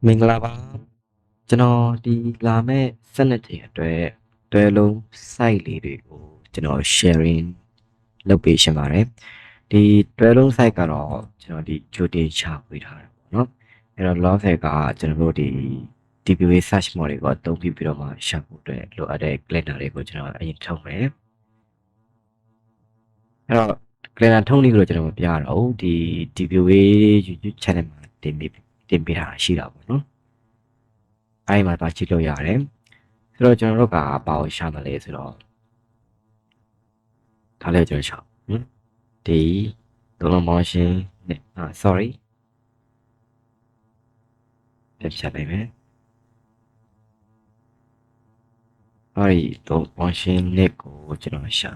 မင်္ဂလာပါကျွန်တော်ဒီလာမဲ့12ချိန်အတွက်တွဲလုံး site လေးတွေကိုကျွန်တော် sharing လုပ်ပေးရှင်ပါတယ်ဒီတွဲလုံး site ကတော့ကျွန်တော်ဒီကြိုတင်ချပေးထားတယ်ပေါ့နော်အဲ့တော့ log site ကကျွန်တော်တို့ဒီ DBA search mode တွေကိုအသုံးပြုပြီးတော့မှရှာဖို့အတွက်လိုအပ်တဲ့ calendar တွေကိုကျွန်တော်အရင်ထုတ်မယ်အဲ့တော့ calendar ထုတ်နည်းကိုကျွန်တော်မပြတော့ဘူးဒီ DBA YouTube channel မှာတင်ပေးထားတာရှိတာပေါ့နော်အဲ့မှာတော့ကြည့်လို့ရတယ်ဆိုတော့ကျွန်တော်တို့ကဘာကိုရှာမလဲဆိုတော့ဒါလေးကျွန်တော်ရှာဒီသုံးလုံးပေါင်းရှင်းနဲ့ sorry ပြန်ဖြတ်လိုက်မယ်အဲ့ဒီသုံးပေါင်းရှင်းနဲ့ကိုကျွန်တော်ရှာ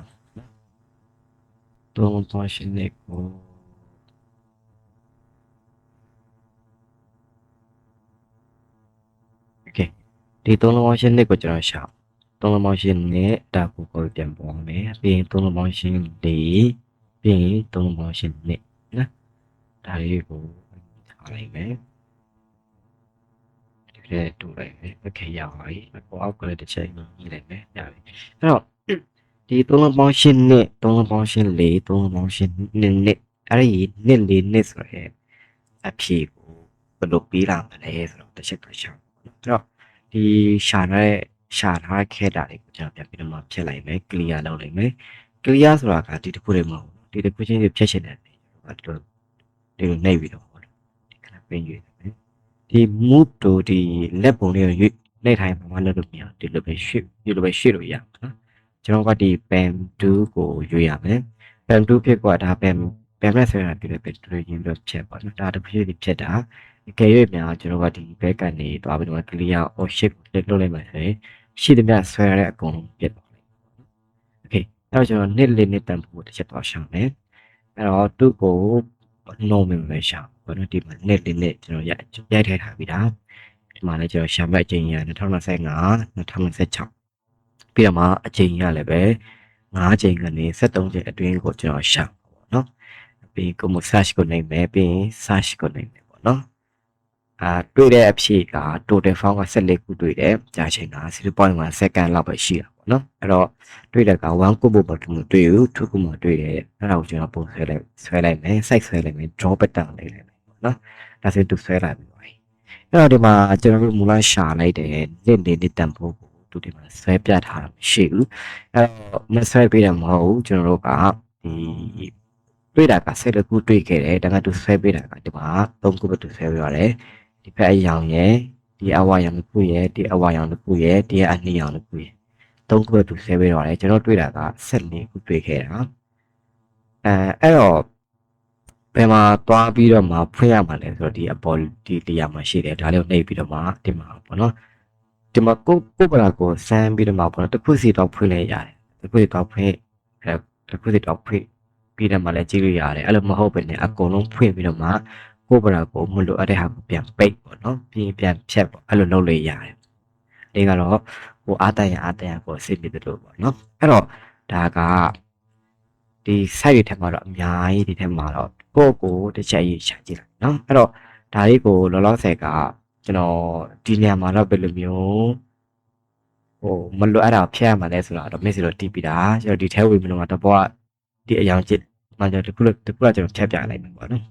သုံးပေါင်းရှင်းနဲ့ကိုโอเคဒီသုံးလုံးပေါင်းရှင်းနဲ့ကိုကျွန်တော်ရှာသုံးလုံးပေါင်းရှင်းနဲ့ဒါကိုပြန်ပေါ်မယ်ပြီးရင်သုံးလုံးပေါင်းရှင်း၄ပြီးရင်သုံးလုံးပေါင်းရှင်းနဲ့နော်ဒါလေးကိုထားလိုက်မယ်ဒီတူလိုက်မယ်โอเคရပါပြီပေါ်အောက်ကလည်းတစ်ချိန်ကြီးလိုက်မယ်ရပြီအဲ့တော့ဒီသုံးလုံးပေါင်းရှင်းနဲ့သုံးလုံးပေါင်းရှင်း၄သုံးလုံးပေါင်းရှင်းနဲ့အဲ့ဒီနဲ့၄နဲ့ဆိုရဲအဖြေကိုဘယ်လိုပေးလာမလဲဆိုတော့တစ်ချက်တော့ရှာအဲ့တော့ဒီရှာထားခဲ့တာတွေကိုကျွန်တော်ပြန်ပြီးတော့မှဖြတ်လိုက်မယ် clear လုပ်လိုက်မယ် clear ဆိုတာကဒီတစ်ခုတည်းမဟုတ်ဘူးဒီတစ်ခုချင်းဖြတ်ချင်တယ်ဒီလိုနှိပ်ပြီးတော့ဒီခဏပင်းရွေးတယ်ဒီ move တို့ဒီလက်ပုံလေးကိုရွေးနှိပ်ထိုင်မှာလက်လို့မရဒီလိုပဲရွှေ့လို့ရနော်ကျွန်တော်ကဒီ pen 2ကိုရွေးရမယ် pen 2ဖြစ်กว่าဒါ pen နဲ့ဆွဲတာပြည့်တယ်တူရင်းလို့ချက်ပါနော်ဒါတစ်ခုချင်းဖြစ်တာအကယ်၍များကျွန်တော်ကဒီ back ကနေသွားပြီးတော့ clear or shift လုပ်လိုက်မှဆိုရင်ရှိသမျှဆွဲရတဲ့အကုန်ပြတ်သွားလိမ့်မယ်။ Okay အဲ့တော့ကျွန်တော်နှစ်လေးနှစ်တန်ဖို့တစ်ချက်တော့ရှောင်းမယ်။အဲ့တော့သူ့ကို normal ပဲရှောင်းဘာလို့ဒီမှာနှစ်လေးနှစ်ကျွန်တော်ရိုက်ထည့်ထားပြီးသားဒီမှာလည်းကျွန်တော်ရှာမဲ့အချိန်ရ2025 2026ပြီးတော့မှအချိန်ရလည်းပဲ9ချိန်ကနေ73ချိန်အတွင်းကိုကျွန်တော်ရှာပေါ့နော်။ပြီးကိုမ search ကိုနိုင်မယ်ပြီးရင် search ကိုနိုင်မယ်ပေါ့နော်။တွေ့တဲ့အဖြေက total form က14ခုတွေ့တယ်ကြာချိန်က 0.1 second လောက်ပဲရှိတာပေါ့နော်အဲ့တော့တွေ့တဲ့က1ခုပို့ပေါ်တူမတွေ့ဘူး2ခုမှတွေ့တယ်အဲ့ဒါကိုကျွန်တော်ပုံဆွဲလိုက်မယ် site ဆွဲလိုက်မယ် draw pattern လိုက်လိုက်မယ်ပေါ့နော်ဒါဆိုသူဆွဲလိုက်ပြီအဲ့တော့ဒီမှာကျွန်တော်တို့မူလရှာလိုက်တယ်နှစ်တန်ဖို့ကိုသူဒီမှာဆွဲပြထားတာမရှိဘူးအဲ့တော့မဆွဲပေးတယ်မဟုတ်ဘူးကျွန်တော်တို့ကဒီတွေ့တာက16ခုတွေ့ခဲ့တယ်ဒါကသူဆွဲပေးတာကဒီမှာ3ခုပဲသူဆွဲပေးရတယ်ဒီဖက်အရောင်ရယ်ဒီအဝါရောင်တစ်ခုရယ်ဒီအဝါရောင်တစ်ခုရယ်ဒီအနီရောင်တစ်ခုရယ်သုံးခုပဲသူဆဲပေးတော့တယ်ကျွန်တော်တွေ့တာက14ခုတွေ့ခဲ့တာအဲ့တော့ဘယ်မှာသွားပြီးတော့မှဖွင့်ရမှာလဲဆိုတော့ဒီအပေါ်ဒီတရားမှာရှိတယ်ဒါလေးကိုနှိပ်ပြီးတော့မှဒီမှာပေါ့နော်ဒီမှာကိုပရာကိုစမ်းပြီးတော့မှပေါ့နော်တစ်ခုစီတော့ဖွင့်လိုက်ရတယ်တစ်ခုစီတော့ဖွင့်တစ်ခုစီတော့ဖွင့်ပြီးတော့မှလည်းကြည့်လို့ရတယ်အဲ့လိုမဟုတ်ဘဲနဲ့အကုန်လုံးဖွင့်ပြီးတော့မှကိုပရာကိုမလိုအပ်တဲ့ဟာကိုပြန်ပိတ်ပေါ့နော်ပြီးပြန်ဖြတ်ပေါ့အဲ့လိုလုပ်လို့ရတယ်ဒီကတော့ဟိုအားတရကိုစစ်ပြီးတယ်လို့ပေါ့နော်အဲ့တော့ဒါကဒီ site တွေထက်မှာတော့အများကြီးဒီထက်မှာတော့ကိုတစ်ချက်ရေးရှာကြည့်လိုက်နော်အဲ့တော့ဒါလေးကိုလောလောဆယ်ကကျွန်တော်ဒီနေရာမှာတော့ဘယ်လိုမျိုးဟိုမလိုအပ်တာဖျက်ရမှာလဲဆိုတာတော့ miss လို့တီးပြီးတာကျွန်တော်ဒီထဲဝင်ပြီးတော့တော့ဒီအယောင်ချစ်မှကျွန်တော်တခုကျွန်တော်ထည့်ပြလိုက်မယ်ပေါ့နော်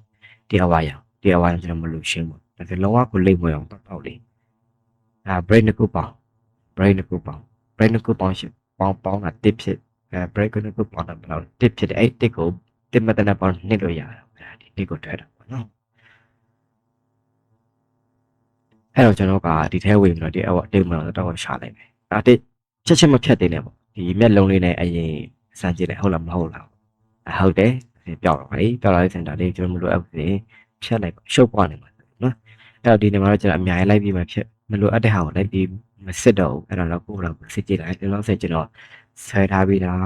ဒီအဝါရောင်ကျွန်တော်မလို့ရှင်းဘူးဒါဆိုလုံးဝကိုလိမ့်မွေအောင်တောက်လေးbreak နှစ်ခုပေါင်း break နှစ်ခုပေါင်းရှင်းပေါင်းတာတစ်ဖြစ်break နှစ်ခုပေါင်းတာဘယ်လောက်တစ်ဖြစ်တယ်အဲ့တစ်ကိုတစ်မတနပေါင်းနှစ်လို့ရတယ်အဲ့ဒါဒီတစ်ကိုထွက်တာပေါ့နော်အဲ့တော့ကျွန်တော်ကဒီထဲဝင်ပြီးတော့ဒီအတစ်မလို့တော့ရှာလိုက်မယ်ဒါတစ်ချက်မဖြတ်သေးနဲ့ပေါ့ဒီမျက်လုံးလေးနဲ့အရင်စမ်းကြည့်လိုက်ဟုတ်လားမဟုတ်လားဟုတ်တယ်ပျောက်တော့ပါပြီပျောက်လာတဲ့စင်တာလေးကျွန်တော်မလိုအပ်ဘူးဖြတ်လိုက်ရှုပ်ပွားနေမှာနော်အဲ့တော့ဒီနေရာမှာတော့ကျွန်တော်အများကြီးလိုက်ပြီးမှဖြတ်မလိုအပ်တဲ့ဟာကိုလိုက်ပြီးမစစ်တော့ဘူးအဲ့တော့ကိုယ်ကစစ်ကြည့်လိုက်ဒီလောက်ဆက်ကျွန်တော်ဆွဲထားပြီးသား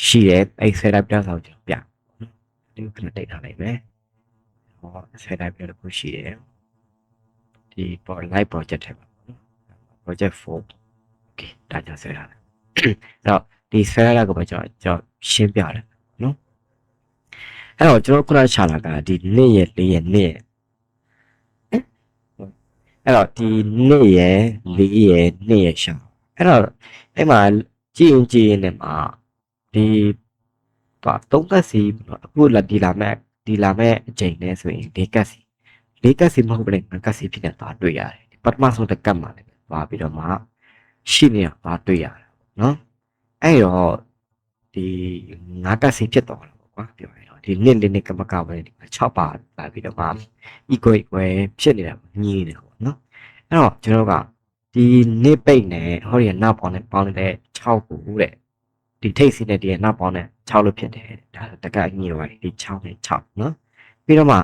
ရှိတယ်အဲ့ဆွဲထားပြီးသားဆိုကျွန်တော်ပြဒီကိုခဏတိတ်ထားလိုက်မယ်ဟောဆွဲထားပြီးတော့ခုရှိတယ်ဒီ live project ထဲမှာနော် project 4 okay ဒါကြောင့်ဆွဲထားတယ်အဲ့တော့ဒီဆွဲထားတာကိုပဲကျွန်တော်ရှင်းပြတယ်နော်အဲ့တော့ကျွန်တော်ခုနချလာကဒီနေ့ရက်4ရက်နေ့ အဲ့တော့ဒီနှစ်ရယ်လေးရယ်နှစ်ရယ်ရှာအဲ့တော့အဲ့မှာကြည့်ရင်နဲ့မှာဒီသုံးကတ်စီအခုဒီလာမဲ့အချိန်နဲ့ဆိုရင်လေးကတ်စီမဟုတ်ဘူးလေငါကတ်စီဖြစ်နေတာတွေ့ရတယ်ပထမဆုံးတစ်ကတ်မှာလည်းသွားပြီးတော့မှရှိနေတာတွေ့ရတယ်နော်အဲ့တော့ဒီငါကတ်စီဖြစ်တော့တယ်ကွာပြောရရင်ဒီနှစ်လေးနှစ်ကမကပဲဒီ6ပါလာပြီးတော့မှ equal ဖြစ်နေတာညီးနေတယ်ပေါ့နော်အဲ့တော့ကျွန်တော်ကဒီနှစ်ပိတ်နဲ့ဟောဒီနောက်ပေါင်းနဲ့ပေါင်းနေတဲ့6ကိုတဲ့ဒီထိတ်စီနဲ့ဒီနောက်ပေါင်းနဲ့6လို့ဖြစ်တယ်ဒါတကညီးသွားတယ်ဒီ6နဲ့6နော်ပြီးတော့မှ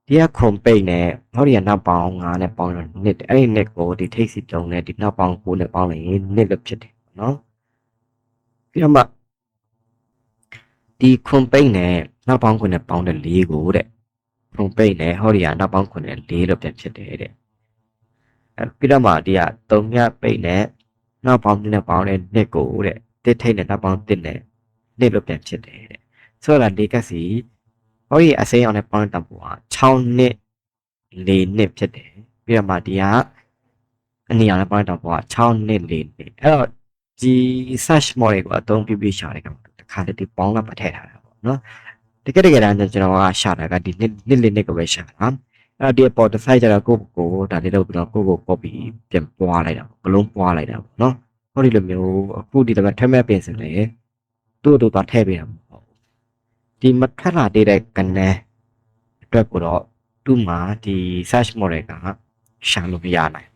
ဒီကခုံပိတ်နဲ့ဟောဒီနောက်ပေါင်း9နဲ့ပေါင်းတော့နှစ်အဲ့ဒီနှစ်ကိုဒီထိတ်စီတုံးနဲ့ဒီနောက်ပေါင်း9နဲ့ပေါင်းလိုက်ရင်နှစ်လို့ဖြစ်တယ်နော်ပြီးတော့မှဒီခုံပိတ်နဲ့နောက်ပေါင်း9နဲ့ပေါင်းတဲ့4ကိုတဲ့ခုံပိတ်နဲ့ဟောဒီနောက်ပေါင်း9နဲ့4လို့ပြန်ဖြစ်တယ်တဲ့ပြီးတော့မှဒီက3ညပိတ်နဲ့နောက်ပေါင်းနဲ့ပေါင်းတဲ့နှစ်ကိုတဲ့တစ်ထိတ်နဲ့နောက်ပေါင်း1နဲ့နှစ်လို့ပြန်ဖြစ်တယ်တဲ့ဆိုတော့ဒီကစီဟောဒီအစိမ်းအောင်နဲ့ပေါင်းတဲ့တန်ဖိုးက6နှစ်4နှစ်ဖြစ်တယ်ပြီးတော့မှဒီကအနီအောင်နဲ့ပေါင်းတဲ့တန်ဖိုးက6နှစ်4နှစ်အဲ့တော့ဒီ search model ကိုအသုံးပြုပြီးရှာတဲ့ကောင်တခါတည်းဒီပေါင်းကပတ်ထည့်ထားတာပေါ့နော်တကယ်တမ်းကျွန်တော်ကရှာတာကဒီနှစ်လေးနှစ်ကိုပဲရှာတာအဲ့ဒီပေါ်တစ်ဆိုင်ကျတော့ကိုဒါလေးတော့ပြီးတော့ကို copy ပြန်ပွားလိုက်တာဘလုံးပွားလိုက်တာပေါ့နော်ဟောဒီလိုမျိုးအခုဒီလိုပဲထက်မဲ့ပြင်စင်လေသူ့တို့သွားထည့်ပေးတာမဟုတ်ဘူးဒီမထက်လာတဲ့ကနန်းအတွက်ကိုတော့သူ့မှာဒီ search model ကရှာလို့မရနိုင်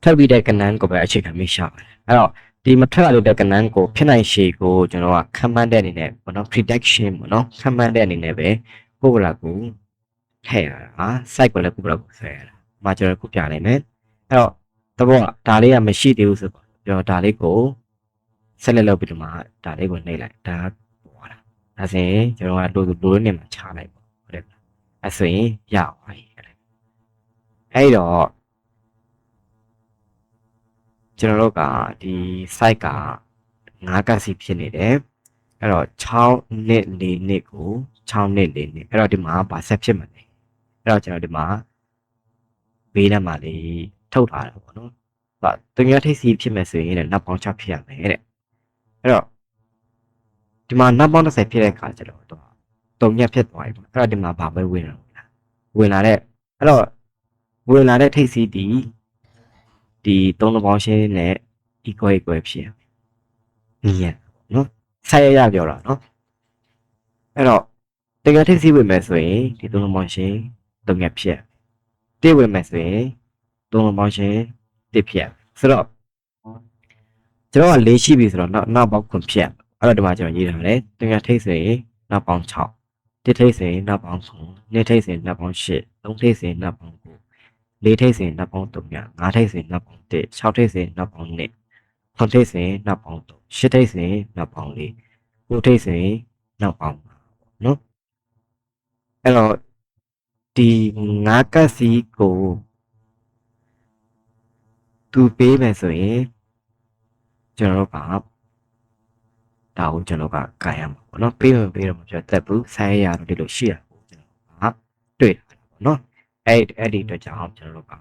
ထပ်ပြီးတဲ့ကနန်းကိုပဲအခြေခံပြီးရှာပါတယ်အဲ့တော့ဒီမထက်လာတဲ့ကနန်းကိုဖြစ်နိုင်ရှေကိုကျွန်တော်ကခံမှန်းတဲ့အနေနဲ့ပေါ့နော် prediction ပေါ့နော်ခံမှန်းတဲ့အနေနဲ့ပဲပို့လာကိုထည့်ရတာ site ကိုလည်းပို့လာကိုဆွဲရတာမှာကျွန်တော်ခုပြနိုင်မယ်အဲ့တော့တဘောဒါလေးကမရှိသေးဘူးဆိုတော့ကျွန်တော်ဒါလေးကိုဆက်လက်လုပ်ပြီးတော့မှဒါလေးကိုနှိပ်လိုက်ဒါပေါ်လာဒါဆိုရင်ကျွန်တော်ကလိုနေမှာချလိုက်ပေါ့ဟုတ်တယ်အဲ့ဆိုရင်ရပါပြီအဲ့တော့ကျွန်တော်တို့ကဒီ site က9ကတ်စီဖြစ်နေတယ်အဲ့တော့6နှစ်4နှစ်ကို6နှစ်4နှစ်အဲ့တော့ဒီမှာဘာဆက်ဖြစ်မှာလဲအဲ့တော့ကျွန်တော်ဒီမှာဘေးထဲမှာလေးထုတ်ထားတာပေါ့နော်သူများထိပ်စီဖြစ်မယ်ဆိုရင်လည်းနောက်ပေါင်း6ဖြစ်ရမယ်တဲ့အဲ့တော့ဒီမှာနောက်ပေါင်း30ဖြစ်တဲ့အခါကျတော့3ညက်ဖြစ်သွားပြီပေါ့အဲ့တော့ဒီမှာဘာပဲဝင်လာတဲ့အဲ့တော့ဝင်လာတဲ့ထိပ်စီဒီ3လုံးပေါင်းရှင်းနဲ့ equal ဖြစ်ရမယ်ညက်နော်ဆက်ရပြောတာနော်အဲ့တော့တကယ်ထိပ်စီဝင်မယ်ဆိုရင်ဒီ3လုံးပေါင်းရှင်း3ညက်ဖြစ်တိဝင်မယ်ဆိုရင်3လုံးပေါင်းရှင်း1ဖြစ်ဆိုတော့ကျွန်တော်က4ရှိပြီဆိုတော့နောက်ပေါင်း9ဖြစ်အဲ့တော့ဒီမှာကျွန်တော်ရေးထားတယ်တကယ်ထိပ်ဆိုရင်နောက်ပေါင်း6 1ထိပ်ဆိုရင်နောက်ပေါင်း9 2ထိပ်ဆိုရင်နောက်ပေါင်း8 3ထိပ်ဆိုရင်နောက်ပေါင်း9 4ထိပ်ဆိုရင်နောက်ပေါင်း3 5ထိပ်ဆိုရင်နောက်ပေါင်း1 6ထိပ်ဆိုရင်နောက်ပေါင်း2 9ထိပ်ဆိုရင်နောက်ပေါင်း3 8ထိပ်ဆိုရင်နောက်ပေါင်း4 9ထိပ်ဆိုရင်နောက်ပေါင်း5နော်အဲ့တော့ဒီ9ကတ်စီကိုသူပေးမယ်ဆိုရင်ကျွန်တော်တို့ကဒါကိုကျွန်တော်ကကာရမှာပေါ့နော်ပေးတော့မပြောတတ်ဘူးဆိုင်းရတော့ဒီလိုရှိရပေါ့ကျွန်တော်ကတွေ့တာပေါ့နော်အဲ့ဒီအတွက်ကြောင့်ကျွန်တော်တို့က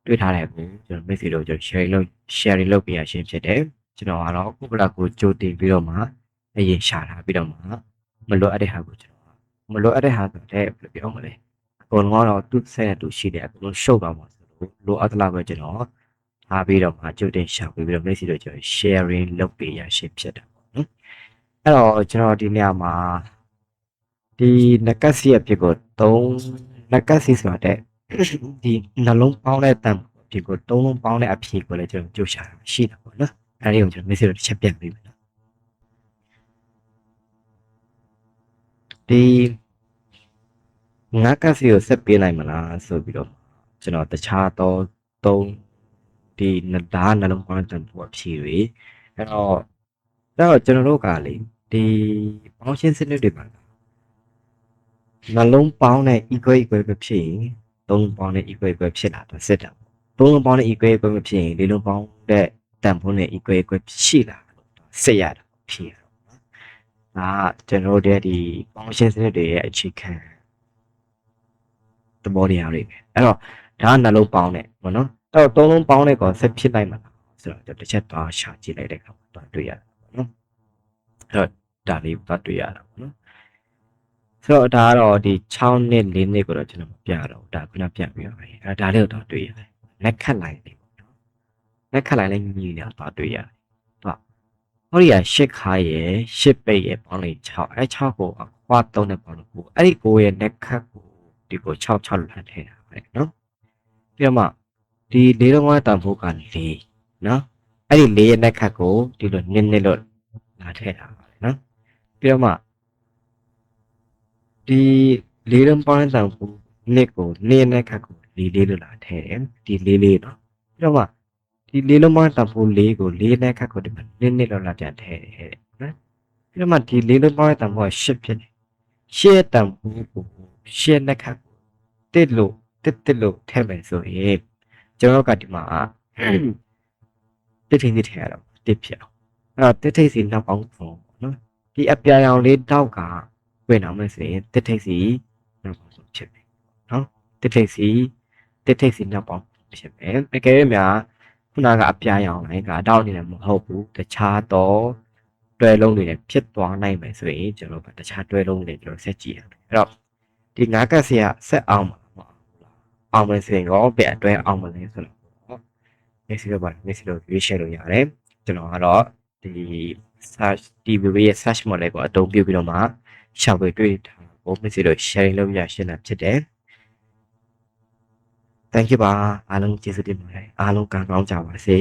တွေ့ထားတဲ့ကိုကျွန်တော် message လို့ကျွန်တော် share လုပ်ပြရရှင်းဖြစ်တယ်ကျွန်တော်ကတော့ခုကလာကိုကြိုတင်ပြီးတော့မှအရင်ရှာထားပြီးတော့မှမလိုအပ်တဲ့ဟာကိုကျွန်တော်မလိုအပ်တဲ့ဟာဆိုတဲ့ဘယ်လိုပြောမလဲအကုန်လုံးကတော့သူ့ဆက်နဲ့သူရှိတယ်အကုန်လုံးရှုပ်သွားမှာဆိုလို့လိုအပ်သလောက်ပဲကျွန်တော်ထားပြီးတော့မှကြိုတင်ရှာပြီးတော့ message လို့ကျွန်တော် sharing လုပ်ပြရရှင်းဖြစ်တယ်ပေါ့နော်အဲ့တော့ကျွန်တော်ဒီနေရာမှာဒီနကတ်စီအဖြစ်ကိုနကတ်စီဆိုတဲ့ဒီနှလုံးပေါင်းတဲ့တန်အဖြစ်ကို3လုံးပေါင်းတဲ့အဖြစ်ကိုလည်းကျွန်တော်ကြိုရှာရှိတာပေါ့နော်အဲ့ဒီကိုကျွန်တော် message တစ်ချက်ပြန်ပေးမယ်နော်ဒီငါကစီကိုဆက်ပေးနိုင်မလားဆိုပြီးတော့ကျွန်တော်တခြားတော့ဒီနှလုံးပေါင်းတဲ့တန်အဖြစ်တွေအဲ့တော့ကျွန်တော်တို့ကလေဒီပေါင်းရှင်းစနစ်တွေမှာနှလုံးပေါင်းတဲ့ equal ပဲဖြစ်ရင်3လုံးပေါင်းတဲ့ equal ဖြစ်လာတော့စစ်တာ3လုံးပေါင်းတဲ့ equal မဖြစ်ရင်4လုံးပေါင်းတဲ့တန်ဖိုးနဲ့ equal ရှိလာတော့စစ်ရတာဖြစ်ရတော့ဒါကျွန်တော်တို့ဒီပေါင်းရှင်းစနစ်တွေရဲ့အခြေခံသဘောတရားတွေပဲအဲ့တော့တ ဒါကနှလုံးပေါင်းနဲ့ပေါ့နော်အဲ့တော့သုံးလုံးပေါင်းတဲ့ကောင်ဆက်ဖြစ်လိုက်မှာဆိုတော့တစ်ချက်သွားရှာကြည့်လိုက်တဲ့အခါမှာသွားတွေ့ရတာပေါ့နော်အဲ့တော့ဒါလေးသွားတွေ့ရတာပေါ့နော်ဆိုတော့ဒါကတော့ဒီ6နှစ်4နှစ်ကိုတော့ကျွန်တော်မပြတော့ဒါခုနပြပြီးပါမယ်အဲ့ဒါလေးကိုတော့တွေ့ရတယ်လက်ခတ်လိုက်တယ်ပေါ့နော်လက်ခတ်လိုက်လည်းညီနေတာသွားတွေ့ရတယ်သူကဟောဒီက8ခါရယ်8ပိတ်ရယ်ပေါင်းလိုက်6အဲ့6ကိုအခွာ3နဲ့ပေါင်းလို့ကိုအဲ့ဒီကိုရဲ့လက်ခတ်ကိုဒီကို6 6လှန်ထည့်တာပဲနော်ပြီးတော့မှဒီ၄လုံးဝတန်ဖို့က4နော်အဲ့ဒီ4ရဲ့လက်ခတ်ကိုဒီလိုနစ်လို့လာထည့်တာပါနော်ပြီးတော့မှဒီ၄လုံးပေါင်းတန်ဖို့နှစ်ကိုနှစ်လက်ခတ်ကို4လို့လာထည့်တယ်ဒီ4နော်ပြီးတော့မှဒီ၄လုံးပေါင်းတန်ဖို့4ကို4လက်ခတ်ကိုဒီမှာနှစ်လို့လာပြန်ထည့်တယ်နော်ပြီးတော့မှဒီ၄လုံးပေါင်းတန်ဖို့10ဖြစ်တယ်10တန်ဖို့ကို10လက်ခတ်ကိုတစ်လို့ထည့်မယ်ဆိုရင်ကျွန်တော်ကဒီမှာတစ်ထိပ်ထည့်ရတော့တစ်ဖြစ်အောင်အဲ့တော့တစ်ထိပ်စီနောက်ပေါင်းဆုံးနော်ဒီအပြာရောင်လေးတောက်ကဝင်အောင်မယ်ဆိုရင်တစ်ထိပ်စီနောက်ပေါင်းဆုံးဖြစ်မယ်နော်တစ်ထိပ်စီနောက်ပေါင်းဖြစ်မယ်တကယ်လို့များခုနကအပြာရောင်လိုင်းကတောက်နေတယ်မဟုတ်ဘူးတခြားတော့တွဲလုံးတွေနဲ့ဖြစ်သွားနိုင်မယ်ဆိုရင်ကျွန်တော်ကတခြားတွဲလုံးတွေကျွန်တော်ဆက်ကြည့်ရတယ်အဲ့တော့ဒီငါးကက်စီကဆက်အောင်အောင်မယ်ဆိုရင်ရောပြအတွဲအောင်မလဲဆိုတော့မျက်စိတော့ရွေးရှယ်လို့ရတယ်ကျွန်တော်ကတော့ဒီ search ဒီ video ရဲ့ search model ကိုအသုံးပြုပြီးတော့မှရှာဖွေတွေ့တာကိုမျက်စိတော့ sharing လုပ်ရရှင်းတာဖြစ်တယ် thank you ပါအားလုံးကျေးဇူးတင်ပါတယ်အားလုံးကောင်းကြပါစေ